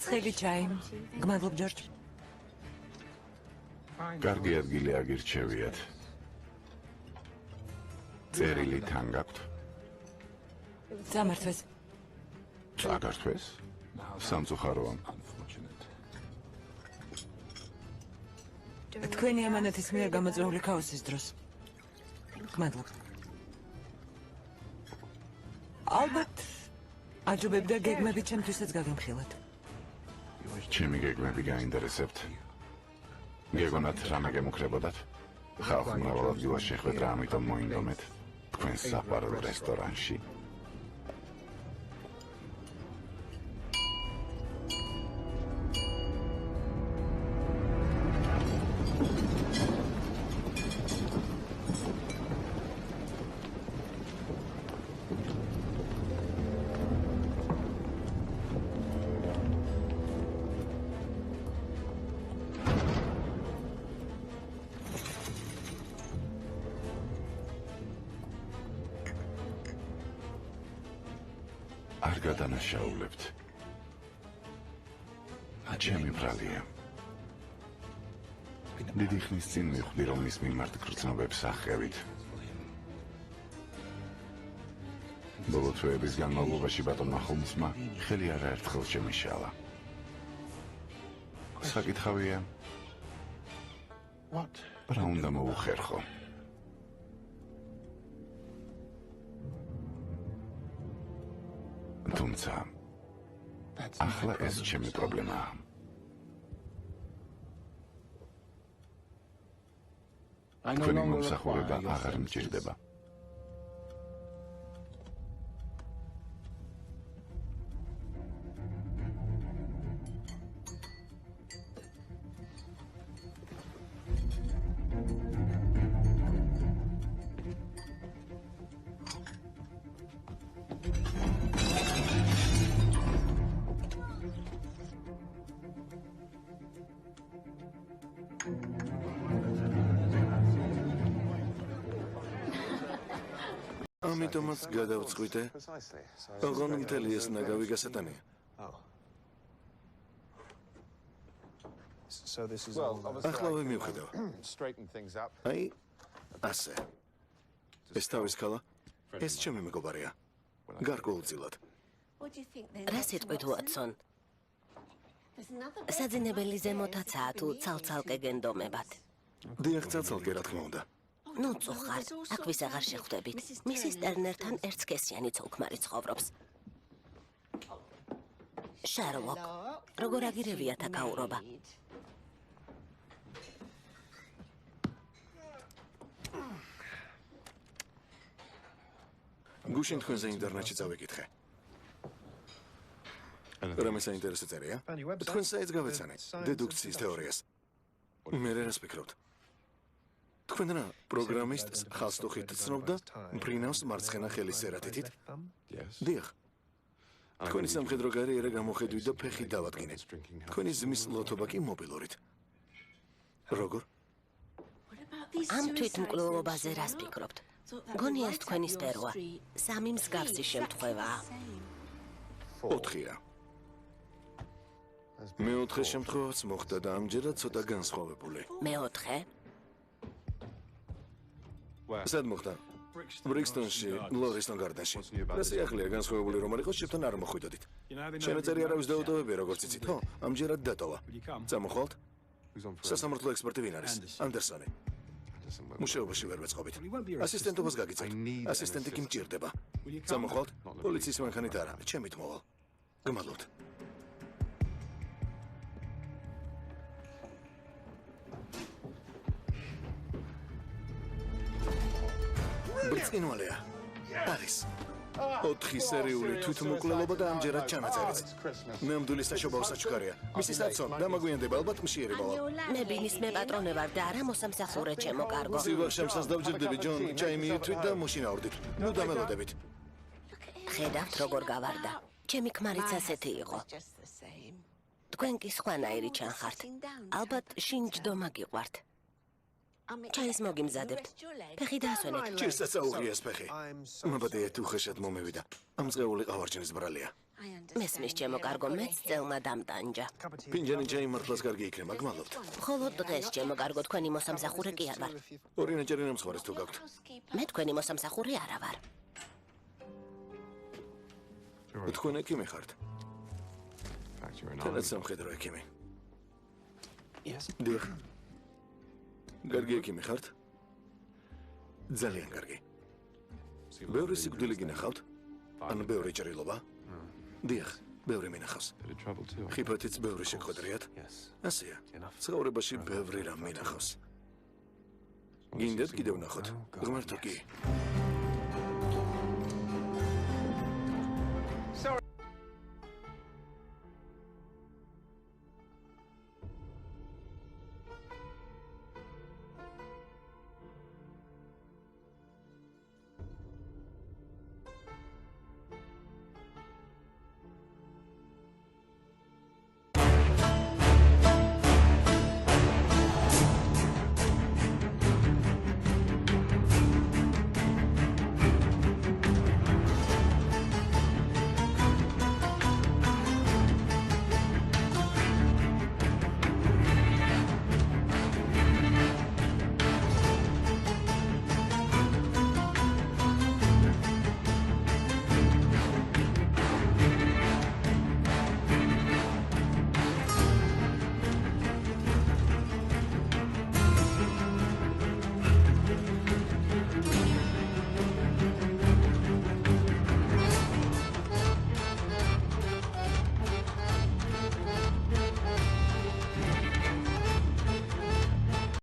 ცხელი ჩაი. გმადლობ ჯორჯ. კარგი ადგილი აგირჩევიათ. წერილი თან გაქვთ? სამართვეს. წაგართვეს? სამწუხაროა. თქვენი ამანათის მიერ გამოწვეული ქაოსის დროს. გმადლობ. ალბათ აჯობებდა გეგმები ჩემთვისაც გაგემხილათ. ჩემი გეგმები გაინტერესებთ. გეგონათ რამე გემუქრებოდათ? ხალხი მრავალ ადგილას შეხვედრა, ამიტომ მოინდომეთ თქვენ საფარო რესტორანში. არ გადანაშაულებთ. ჩემი ბრალია. დიდი ხნის წინ მივხვდი, რომ მის მიმართ გრძნობებს ახევით. ბოლო თვეების განმავლობაში ბატონმა ჰოლმსმა ხელი არაერთხელ შემიშალა. საკითხავია, რა უნდა მოუხერხო? თუმცა ახლა ეს ჩემი პრობლემაა. თქვენი მომსახურება აღარ მჭირდება. ამიტომაც გადავწყვიტე, ოღონდ მთელი ეს ნაგავი გასატანია. ახლა მივხედავ. აი, ასე. ეს თავის ქალა, ეს ჩემი მეგობარია. გარკვეულწილად. რა სიტყვით, უატსონ? საძინებელი ზემოთაცაა თუ ცალ-ცალკე გენდომებად? დიახ, ცალ-ცალკე, რა თქმა უნდა. ნუ წუხართ, აქვის აღარ შეხვდებით. მისის ტერნერთან ერთსქესიანი ცოლ-ქმარი ცხოვრობს. შარლოკ, როგორ აგირებიათ აქაურობა? გუშინ თქვენზე ინტერნეტში წავიკითხე. რამე საინტერესო წერია? თქვენ საიტს გავეცანე, დედუქციის თეორიას. მე რას ფიქრობთ? თქვენ რა პროგრამისტს ხალხით ცნობდა მფრინავს მარცხენა ხელის სერატითით? დიახ. თქვენი სამხედრო კარიერა გამოხედვით და ფეხი დავადგინეთ. თქვენი ზმის ლოთობა კი მობილურით. როგორ? ამ თვითმკვლელობაზე რას ფიქრობთ? გონია ეს თქვენი სპეროა. სამი მსგავსი შემთხვევაა. 4-ია. მეოთხე შემთხვევაც მოხდა და ამჯერად ცოტა განსხვავებული. მეოთხე? სად მოხდა? ბრიქსტონში, ლორისტონ გარდენში. და სიახლეა განსხვავებული რომ არ იყოს, შევთან არ მოხვიდოდით. შემეწერი არავის დაუტოვებია, როგორც იცით, ხო? ამჯერად დატოვა. წამოხვალთ? სასამართლო ექსპერტი ვინ არის? ანდერსონი. მუშაობაში ვერ ვეწყობით. ასისტენტობას გაგიწევთ. ასისტენტი კი მჭირდება. წამოხვალთ? პოლიციის მანქანით არა, ჩემით მოვალ. გმადლობთ. ბრწყინვალეა. არის. 4 სერიული თვითმკვლელობა და ამჯერად ჩანაწერიც. ნამდვილი საშობაო საჩუქარია. მისი საცოლ დამაგვიანდება ალბათ მშიერი მოვალ. მე ბინის მე პატრონე ვარ და არა მოსამსახურე ჩემო კარგო. სივა შემსას დავჯერდები ჯონ, ჩაი მიირთვით და მოშინავრდით. ნუ დამელოდებით. ხედავთ როგორ გავარდა. ჩემი ქმარიც ასეთი იყო. თქვენ კი სხვანაირი ჩანხართ. ალბათ შინჯდომა გიყვართ. ჩაის მოგიმზადებთ. ფეხი დაასვენეთ. ჭირსაც აუღიას ფეხი. მაბადეა თუ ხეშად მომევიდა. ამ ზღეული ყავარჯნის ბრალია. მესმის ჩემო კარგო, მეც წელმა დამტანჯა. ფინჯანი ჩაი მართლაც კარგი იქნება, გმადლობთ. მხოლოდ დღეს ჩემო კარგო, თქვენი მოსამსახურე კი არ ვარ. ორი ნაჭერი ნამსხვრეს თუ გაქვთ. მე თქვენი მოსამსახურე არა ვარ. თქვენ ექიმი ხართ. თანაც სამხედრო ექიმი. დიახ. კარგი ექიმი ხართ? ძალიან კარგი. ბევრი სიკვდილი გინახავთ? ან ბევრი ჭრილობა? დიახ, ბევრი მინახავს. ხიფათიც ბევრი შეგხვედრიათ? ასეა. ცხოვრებაში ბევრი რამ მინახავს. გინდათ კიდევ ნახოთ? ღმერთო კი.